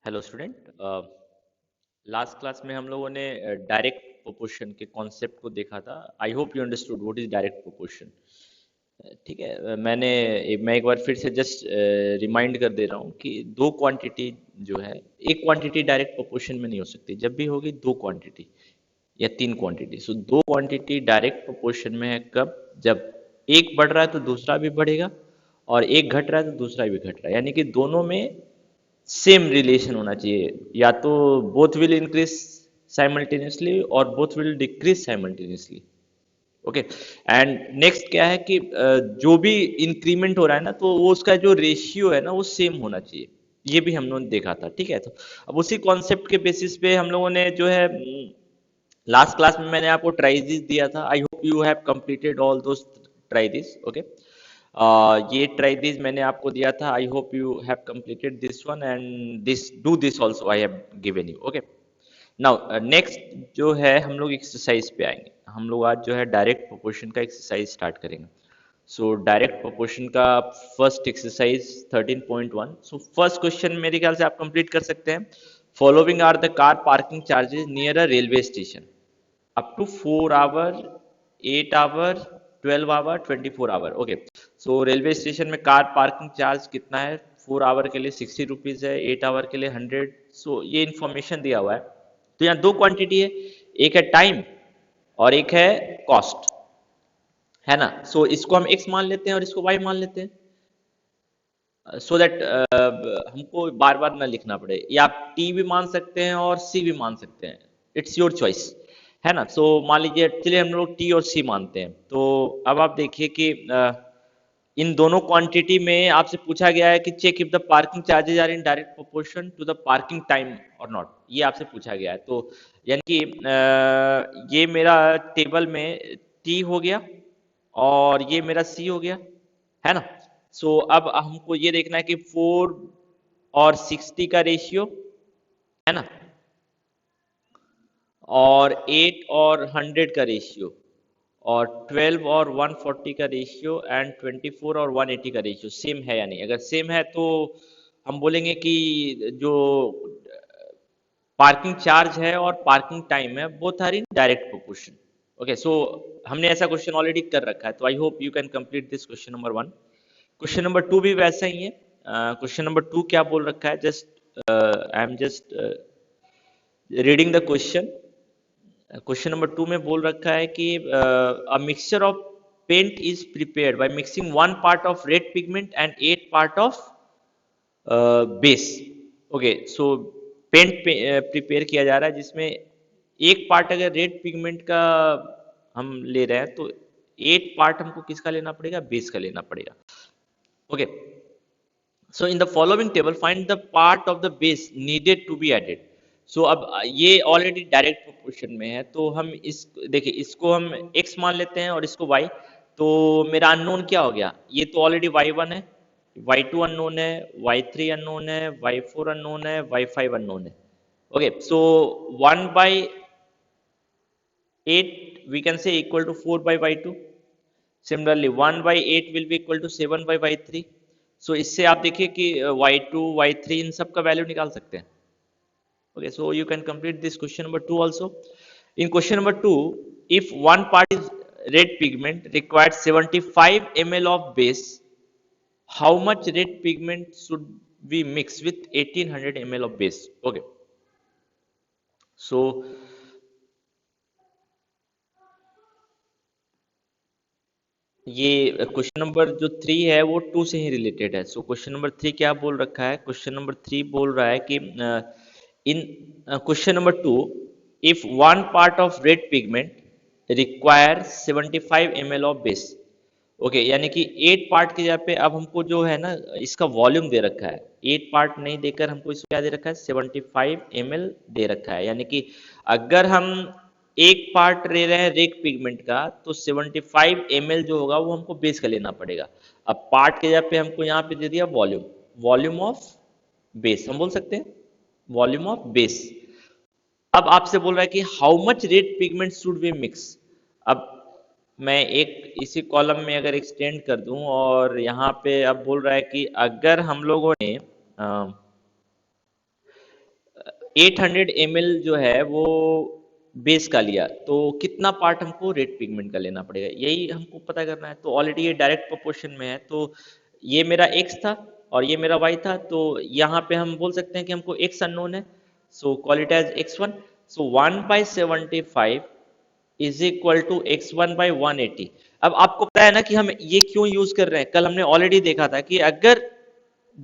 Hello student. Last class में हम लोगों ने डायरेक्ट प्रोपोर्शन के कॉन्सेप्ट को देखा था। I hope you understood what is direct proportion. ठीक है। मैं एक बार फिर से जस्ट रिमाइंड कर दे रहा हूँ कि दो क्वांटिटी जो है, एक क्वांटिटी डायरेक्ट प्रोपोर्शन में नहीं हो सकती। जब भी होगी दो क्वांटिटी या तीन क्वांटिटी, सो दो क्वांटिटी डायरेक्ट प्रोपोर्शन में है कब? जब एक बढ़ रहा है तो दूसरा भी बढ़ेगा, और एक घट रहा है तो दूसरा भी घट रहा है, यानी कि दोनों में सेम रिलेशन होना चाहिए। या तो बोथ विल इंक्रीज साइमल्टेनियसली और both will decrease simultaneously. Okay. And next क्या है कि जो भी इंक्रीमेंट हो रहा है ना, तो वो उसका जो रेशियो है ना वो सेम होना चाहिए। ये भी हम लोगों ने देखा था। ठीक है। तो अब उसी कॉन्सेप्ट के बेसिस पे हम लोगों ने जो है, लास्ट क्लास में मैंने आपको ट्राइजिस दिया था। I hope you have completed all those ट्राइजिस। ओके। ये ट्राइजिस मैंने आपको दिया था। I hope you have completed this one and this do this also I have given you. Okay. Now next जो है, हम लोग एक्सरसाइज पे आएंगे। हम लोग आज जो है डायरेक्ट प्रोपोर्शन का एक्सरसाइज स्टार्ट करेंगे। सो डायरेक्ट प्रोपोर्शन का first exercise 13.1। So first question मेरे ख्याल से आप कंप्लीट कर सकते हैं। Following are the car parking charges near a railway station up to 4 hour, 8 hour, 12 hour, 24 hour. Okay. So railway station में कार पार्किंग चार्ज कितना है? 4 आवर के लिए 60 रुपीज है, 8 आवर के लिए 100। सो ये इंफॉर्मेशन दिया हुआ है। तो यहाँ दो क्वांटिटी है, एक है टाइम और एक है कॉस्ट, है ना। सो इसको हम x मान लेते हैं और इसको y मान लेते हैं, सो दैट हमको बार बार ना लिखना पड़े। या आप t भी मान सकते हैं और c भी मान सकते हैं, इट्स योर चॉइस, है ना। सो मान लीजिए, चलिए हम लोग t और c मानते हैं। तो अब आप देखिए कि इन दोनों क्वांटिटी में आपसे पूछा गया है कि check if the parking charges are in direct proportion to the parking time और नॉट। ये आपसे पूछा गया है। तो यानी कि ये मेरा टेबल में t हो गया और ये मेरा c हो गया, है ना। सो अब हमको ये देखना है कि 4 और 60 का रेशियो, है ना, और 8 और 100 का रेशियो, और 12 और 140 का रेशियो, एंड 24 और 180 का रेशियो सेम है या नहीं। अगर सेम है तो हम बोलेंगे कि जो पार्किंग चार्ज है और पार्किंग टाइम है, both are in direct proportion. Okay. So हमने ऐसा क्वेश्चन ऑलरेडी कर रखा है, तो I hope you can complete this question number 1। Question number 2 भी वैसा ही है। क्वेश्चन नंबर 2 क्या बोल रखा है? Just I am just reading the question. Question number 2 में बोल रखा है कि a mixture of paint is prepared by mixing 1 part of red pigment and 8 part of base. Okay. So paint prepare किया जा रहा है, जिसमें एक पार्ट अगर रेड पिगमेंट का हम ले रहे हैं, तो 8 पार्ट हमको किसका लेना पड़ेगा? बेस का लेना पड़ेगा। Okay. So in the following table find the part of the base needed to be added. So अब ये ऑलरेडी डायरेक्ट प्रोपोर्शन में है, तो हम इस देखिए, इसको हम x मान लेते हैं और इसको y। तो मेरा अननोन क्या हो गया? ये तो ऑलरेडी y1 है, y2 अननोन है, y3 अननोन है, y4 अननोन है, y5 अननोन है। Okay. So 1/8 we can say equal to 4/y2। Similarly 1/8 will be equal to 7/y3। So इससे आप देखिए कि y2 y3 इन सब का वैल्यू निकाल सकते हैं। Okay. So you can complete this question number 2 also. In question number 2, if one part is red pigment required 75 ml of base, how much red pigment should we mix with 1800 ml of base? Okay. So ये question number जो 3 है वो 2 से ही related है। So question number 3 क्या बोल रखा है? क्वेश्चन नंबर 3 बोल रहा है कि in question number 2, if one part of red pigment require 75 ml of base. Okay. यानी कि 8 पार्ट की जगह पे अब हमको जो है ना, इसका वॉल्यूम दे रखा है। 8 पार्ट नहीं देकर हमको इसको क्या दे रखा है? 75 ml दे रखा है। यानी कि अगर हम एक पार्ट ले रहे हैं रेड पिगमेंट का, तो 75 ml जो होगा वो हमको बेस का लेना पड़ेगा। अब पार्ट के जगह पे हमको यहाँ पे दे दिया वॉल्यूम, वॉल्यूम ऑफ बेस हम बोल सकते हैं, वॉल्यूम ऑफ बेस। अब आपसे बोल रहा है कि how much red pigment should we mix. अब मैं एक इसी कॉलम में अगर एक्सटेंड कर दूं, और यहाँ पे अब बोल रहा है कि अगर हम लोगों ने 800 ml जो है वो बेस का लिया, तो कितना पार्ट हमको रेड पिगमेंट का लेना पड़ेगा, यही हमको पता करना है। तो ऑलरेडी ये डायरेक्ट प्रोपोर्शन में है, तो ये मेरा x था और ये मेरा y था, तो यहाँ पे हम बोल सकते हैं कि हमको x अननोन है, so call it as x1। So 1/75 is equal to x1/180। अब आपको पता है ना कि हम ये क्यों यूज कर रहे हैं, कल हमने ऑलरेडी देखा था कि अगर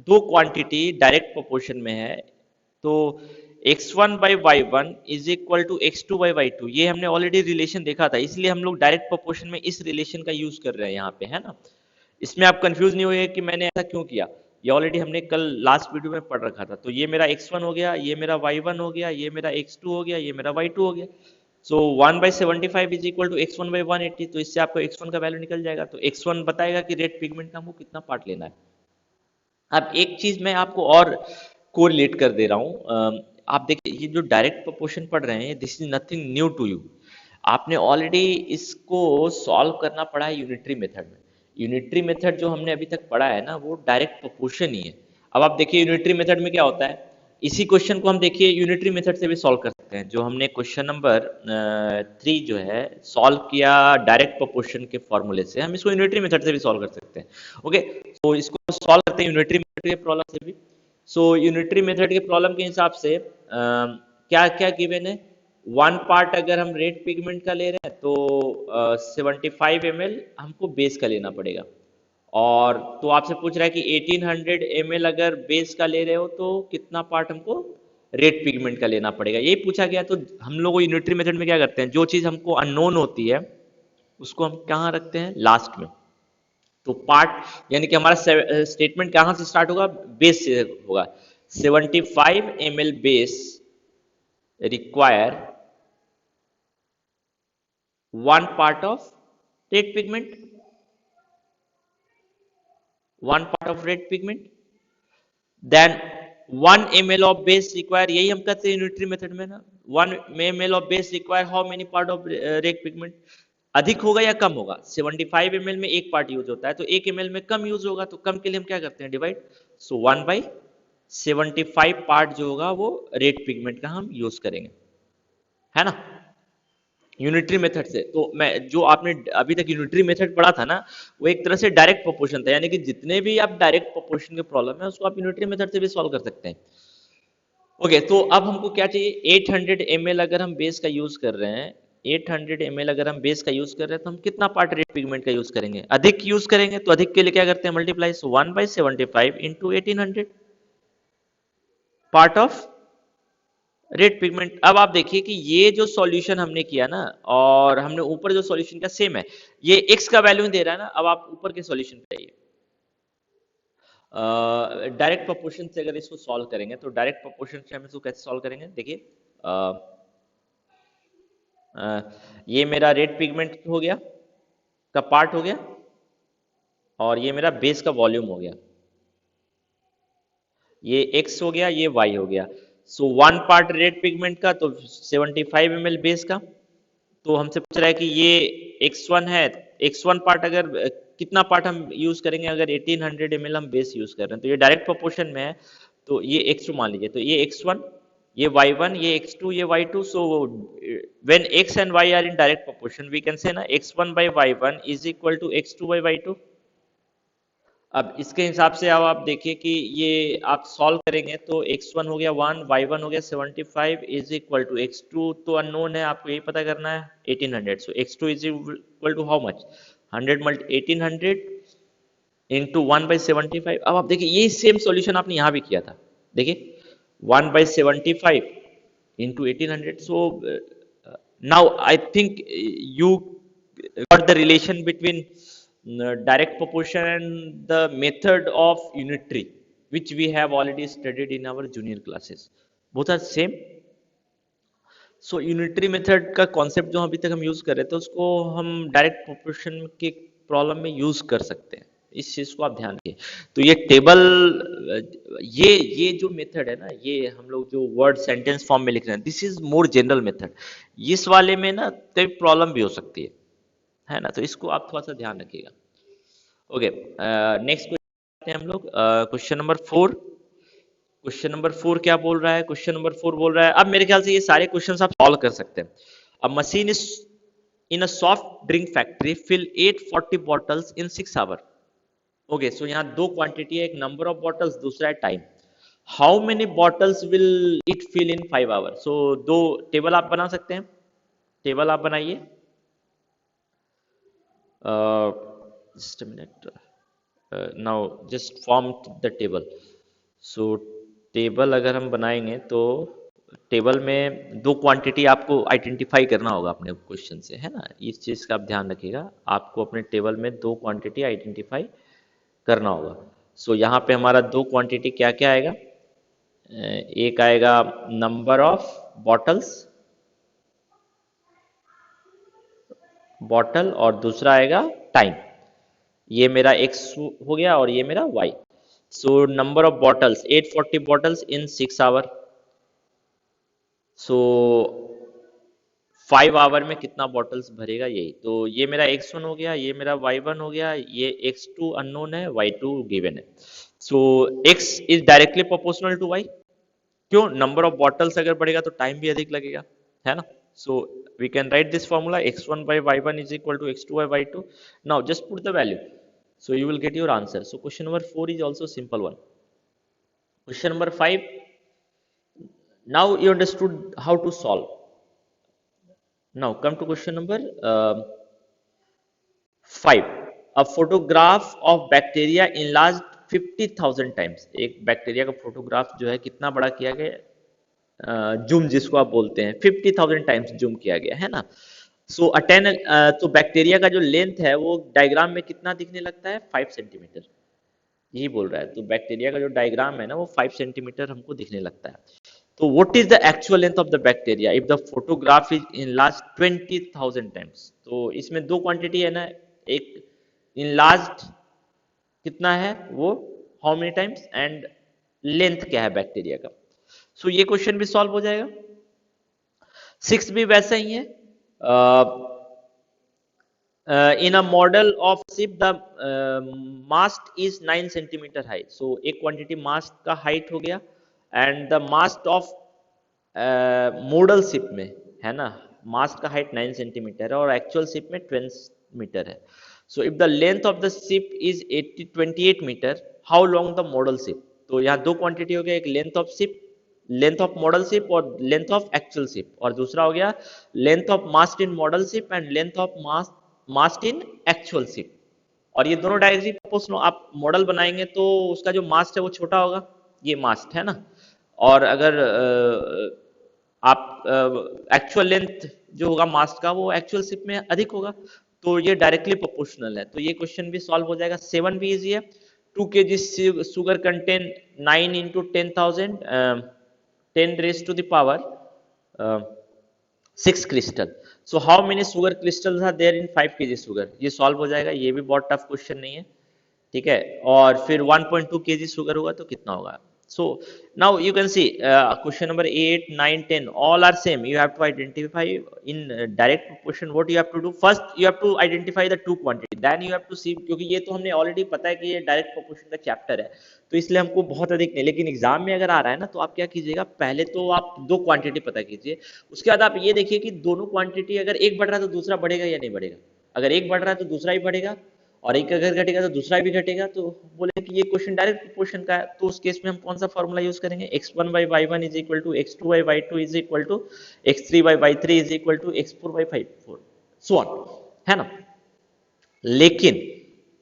दो क्वांटिटी डायरेक्ट प्रोपोर्शन में है तो x1/y1 is equal to x2/y2, ये हमने ऑलरेडी रिलेशन देखा था, इसलिए हम लोग डायरेक्ट प्रोपोर्शन में इस रिलेशन का यूज कर रहे हैं यहाँ पे, है ना। इसमें आप कंफ्यूज नहीं होइए कि मैंने ऐसा क्यों किया, ये ऑलरेडी हमने कल लास्ट वीडियो में पढ़ रखा था। तो ये मेरा x1 हो गया, ये मेरा y1 हो गया, ये मेरा x2 हो गया, ये मेरा y2 हो गया। सो 1/75 इज इक्वल टू x1/180, तो इससे आपको x1 का वैल्यू निकल जाएगा। तो x1 बताएगा कि रेड पिगमेंट का हमको कितना पार्ट लेना है। अब एक चीज मैं आपको और कोरिलेट कर दे रहा हूँ, आप देखिए ये जो डायरेक्ट प्रोपोर्शन पढ़ रहे हैं, this is nothing new to you, आपने ऑलरेडी इसको सॉल्व करना पड़ा है यूनिटरी मेथड में। यूनिटरी मेथड जो हमने अभी तक पढ़ा है ना, वो डायरेक्ट प्रोपोर्शन ही है। अब आप देखिए यूनिटरी मेथड में क्या होता है, इसी क्वेश्चन को हम देखिए यूनिटरी मेथड से भी सॉल्व कर सकते हैं, जो हमने क्वेश्चन नंबर 3 जो है सॉल्व किया डायरेक्ट प्रोपोर्शन के फॉर्मूले से, हम इसको यूनिटरी मेथड से भी सॉल्व कर सकते हैं। ओके, तो इसको सॉल्व करते हैं यूनिटरी मेथड के प्रॉब्लम से भी। सो यूनिटरी मेथड के प्रॉब्लम के हिसाब से क्या क्या गिवन है, वन पार्ट अगर हम रेड पिगमेंट का ले रहे हैं तो 75 ml हमको बेस का लेना पड़ेगा, और तो आपसे पूछ रहा है कि 1800 ml अगर बेस का ले रहे हो तो कितना पार्ट हमको रेड पिगमेंट का लेना पड़ेगा, यही पूछा गया। तो हम लोग यूनिटरी मेथड में क्या करते हैं, जो चीज हमको अननोन होती है उसको हम कहाँ रखते हैं, लास्ट में। तो पार्ट यानी कि हमारा स्टेटमेंट कहाँ से स्टार्ट होगा, बेस से होगा। 75 ml base require one part of red pigment, one part of red pigment, then 1 ml of base require, यही हम कहते हैं यूनिटरी मेथड में ना, 1 ml of base require how many part of red pigment, अधिक होगा या कम होगा, 75 ml में एक पार्ट यूज होता है, तो 1 ml में कम यूज होगा, तो कम के लिए हम क्या करते हैं, डिवाइड। सो 1/75 पार्ट जो होगा वो रेड पिगमेंट का हम यूज करेंगे, है ना, यूनिटरी मेथड से। तो मैं जो आपने अभी तक यूनिटरी मेथड पढ़ा था ना, वो एक तरह से डायरेक्ट प्रोपोर्शन था, यानी कि जितने भी आप डायरेक्ट प्रोपोर्शन के प्रॉब्लम है उसको आप यूनिटरी मेथड से भी सॉल्व कर सकते हैं। ओके, तो अब हमको क्या चाहिए, 800 ml अगर हम बेस का यूज कर रहे हैं, 800 ml अगर हम बेस का यूज कर रहे हैं तो हम कितना पार्ट रेड पिगमेंट का यूज करेंगे, अधिक यूज करेंगे, तो अधिक के लिए क्या करते हैं, multiply. So 1/75 into 1800 part of red pigment. अब आप देखिए कि ये जो सॉल्यूशन हमने किया ना, और हमने ऊपर जो सॉल्यूशन किया सेम है, ये एक्स का वैल्यू दे रहा है ना। अब आप ऊपर के सॉल्यूशन पे आइए, डायरेक्ट प्रोपोर्शन से अगर इसको सॉल्व करेंगे तो डायरेक्ट प्रोपोर्शन से हम इसको कैसे सॉल्व करेंगे, देखिए ये मेरा रेड पिगमेंट हो गया का पार्ट हो गया, और ये मेरा बेस का वॉल्यूम हो गया, ये x हो गया, ये y हो गया। So one part red pigment का तो 75 ml बेस का, तो हमसे पूछ रहा है कि ये x1 है, x1 पार्ट अगर कितना पार्ट हम यूज करेंगे, अगर 1800 ml हम बेस यूज कर रहे हैं तो ये डायरेक्ट प्रोपोर्शन में है, तो ये x2 मान लीजिए, तो ये x1, ये y1, ये x2, ये y2। So when x and y are in direct proportion we can say ना x1/y1 is equal to x2/y2। अब इसके हिसाब से अब आप देखिए कि ये आप सॉल्व करेंगे तो x1 हो गया 1, y1 हो गया 75 इज इक्वल टू x2 तो अननोन है, आपको यही पता करना है 1800। So x2 is equal to how much, 100 multi 1800 into 1/75। अब आप देखिए ये सेम सॉल्यूशन आपने यहाँ भी किया था, देखिए 1/75 into 1800। So now I think you got the relation between direct proportion and the method of unitary which we have already studied in our junior classes, both are same। So unitary method का concept जो अभी तक हम use कर रहे थे उसको हम डायरेक्ट प्रोपोर्शन के प्रॉब्लम में यूज कर सकते हैं, इस चीज को आप ध्यान रखिए। तो ये टेबल, ये जो मेथड है ना, ये हम लोग जो वर्ड सेंटेंस फॉर्म में लिख रहे हैं, this is more general method. इस वाले में ना कई प्रॉब्लम भी हो सकती है ना, तो इसको आप थोड़ा सा ध्यान रखिएगा। ओके, नेक्स्ट क्वेश्चन हम लोग क्वेश्चन नंबर 4। क्वेश्चन नंबर 4 क्या बोल रहा है? क्वेश्चन नंबर 4 बोल रहा है, अब मेरे ख्याल से ये सारे क्वेश्चंस आप सॉल्व कर सकते हैं। A machine is in a soft drink factory fill 840 bottles in 6 hour. Okay, so यहाँ दो क्वांटिटी है, एक नंबर ऑफ बॉटल्स, दूसरा है time. How many bottles will it fill in 5 hour? So दो टेबल आप बना सकते हैं, टेबल आप बनाइए। Just a minute, now just form the table. So table अगर हम बनाएंगे तो टेबल में दो क्वांटिटी आपको आइडेंटिफाई करना होगा अपने क्वेश्चन से, है ना? इस चीज़ का आप ध्यान रखिएगा, आपको अपने टेबल में दो क्वांटिटी आइडेंटिफाई करना होगा। सो यहाँ पे हमारा दो क्वांटिटी क्या क्या आएगा? एक आएगा नंबर ऑफ बॉटल्स, बॉटल, और दूसरा आएगा टाइम। ये मेरा x हो गया और ये मेरा y। So number of bottles 840 bottles in 6 hour. So 5 hour में कितना बॉटल्स भरेगा, यही तो ये मेरा x1 हो गया, ये मेरा y1 हो गया, ये x2 अननोन है, y2 गिवन है। So x is directly proportional to y। क्यों? नंबर ऑफ बॉटल्स अगर बढ़ेगा तो टाइम भी अधिक लगेगा, है ना? So we can write this formula x1 by y1 is equal to x2 by y2। Now just put the value, so you will get your answer. So question number 4 is also simple one. Question number 5, now you understood how to solve. Now come to question number 5. A photograph of bacteria enlarged 50,000 times। एक bacteria का photograph जो है कितना बड़ा किया गया, zoom जिसको आप बोलते हैं, 50,000 टाइम्स जूम किया गया, है ना? सो अटेन, तो बैक्टीरिया का जो लेंथ है वो डायग्राम में कितना दिखने लगता है? 5 सेंटीमीटर, यही बोल रहा है। तो बैक्टीरिया का जो डायग्राम है ना वो 5 सेंटीमीटर हमको दिखने लगता है। तो what is the actual length of the bacteria if the photograph is enlarge 20,000 times? तो इसमें दो क्वांटिटी है ना, एक इनलार्ज कितना है वो how many times, and length क्या है बैक्टीरिया का। सो ये क्वेश्चन भी सॉल्व हो जाएगा। 6 भी वैसा ही है। In a model of ship the mast is 9 centimeter high। so एक क्वांटिटी मास्ट का हाइट हो गया, and the mast of model ship में, है ना, मास्ट का हाइट 9 सेंटीमीटर है और एक्चुअल शिप में 12 मीटर है। So if the length of the ship is 28 meter, how long the model ship? तो यहाँ दो क्वांटिटी हो गया, एक length of ship, length of model ship और लेंथ ऑफ एक्चुअल शिप, और दूसरा हो गया length of mast in model ship and length of mast in actual ship. और ये दोनों डायरेक्टली प्रोपोर्शनल, आप मॉडल बनाएंगे तो उसका जो मास्ट है वो छोटा होगा, ये मास्ट है ना, और अगर आप एक्चुअल लेंथ जो होगा मास्ट का वो एक्चुअल शिप में अधिक होगा, तो ये डायरेक्टली प्रोपोर्शनल है। तो ये क्वेश्चन भी सॉल्व हो जाएगा। 7 भी इजी है। 2 kg sugar contain 9 into 10,000 10 raised to the power 6 crystal। so how many sugar crystals are there in 5 kg sugar? ये सॉल्व हो जाएगा, ये भी बहुत टफ क्वेश्चन नहीं है, ठीक है। और फिर 1.2 kg शुगर होगा तो कितना होगा? So now you can see question number 8, 9, 10 all are same। you have to identify in direct proportion। what you have to do, first you have to identify the two quantity, then you have to see, क्योंकि ये तो हमने already पता है कि ये direct proportion का chapter है, तो इसलिए हमको बहुत अधिक नहीं, लेकिन एग्जाम में अगर आ रहा है ना तो आप क्या कीजिएगा, पहले तो आप दो क्वांटिटी पता कीजिए, उसके बाद आप ये देखिए कि दोनों क्वांटिटी अगर एक बढ़ रहा है तो दूसरा बढ़ेगा या नहीं बढ़ेगा। अगर एक बढ़ रहा है तो दूसरा ही बढ़ेगा, और एक अगर घटेगा तो दूसरा भी घटेगा। तो बोले कि ये क्वेश्चन डायरेक्ट प्रोपोर्शन का है, तो उस केस में हम कौन सा फॉर्मूला यूज करेंगे? x1 by y1 is equal to x2 by y2 is equal to x3 by y3 is equal to x4 by 5 so on, है ना। लेकिन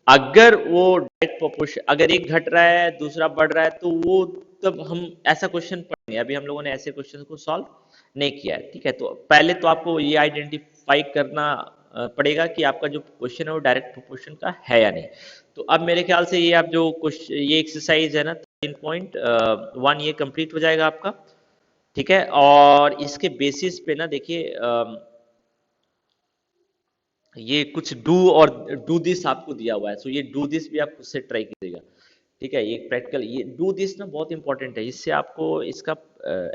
अगर वो डायरेक्ट प्रोपोर्शन, अगर एक घट रहा है दूसरा बढ़ रहा है, तो वो तब हम ऐसा क्वेश्चन पढ़ेंगे। अभी हम लोगों ने ऐसे क्वेश्चन को सॉल्व नहीं किया है, ठीक है। तो पहले तो आपको ये आइडेंटिफाई करना पड़ेगा कि आपका जो क्वेश्चन है वो डायरेक्ट प्रोपोर्शन का है या नहीं। तो अब मेरे ख्याल से ये आप जो क्वेश्चन, ये एक्सरसाइज है ना 13.1, ये कंप्लीट हो जाएगा आपका, ठीक है। और इसके बेसिस पे ना देखिए ये कुछ डू और डू दिस आपको दिया हुआ है, सो ये डू दिस भी आप खुद से ट्राई कीजिएगा, ठीक है। ये प्रैक्टिकल, ये डू दिस ना बहुत इंपॉर्टेंट है, इससे आपको इसका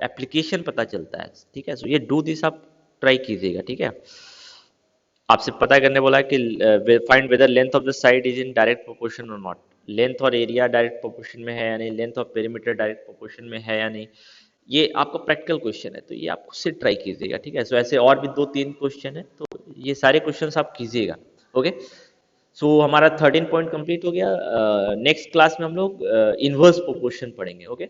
एप्लीकेशन पता चलता है, ठीक है। सो ये डू दिस आप ट्राई कीजिएगा, ठीक है। आपसे पता करने बोला है कि find weather length of the side is in direct proportion और नॉट। लेंथ और एरिया डायरेक्ट प्रोपोर्शन में है या नहीं, length of perimeter direct proportion में है या नहीं। ये आपका प्रैक्टिकल क्वेश्चन है, तो ये आप खुद से ट्राई कीजिएगा, ठीक है। सो ऐसे और भी 2-3 क्वेश्चन है, तो ये सारे क्वेश्चंस आप कीजिएगा। ओके, सो हमारा 13 पॉइंट कंप्लीट हो गया। नेक्स्ट क्लास में हम लोग इनवर्स प्रोपोर्शन पढ़ेंगे। ओके।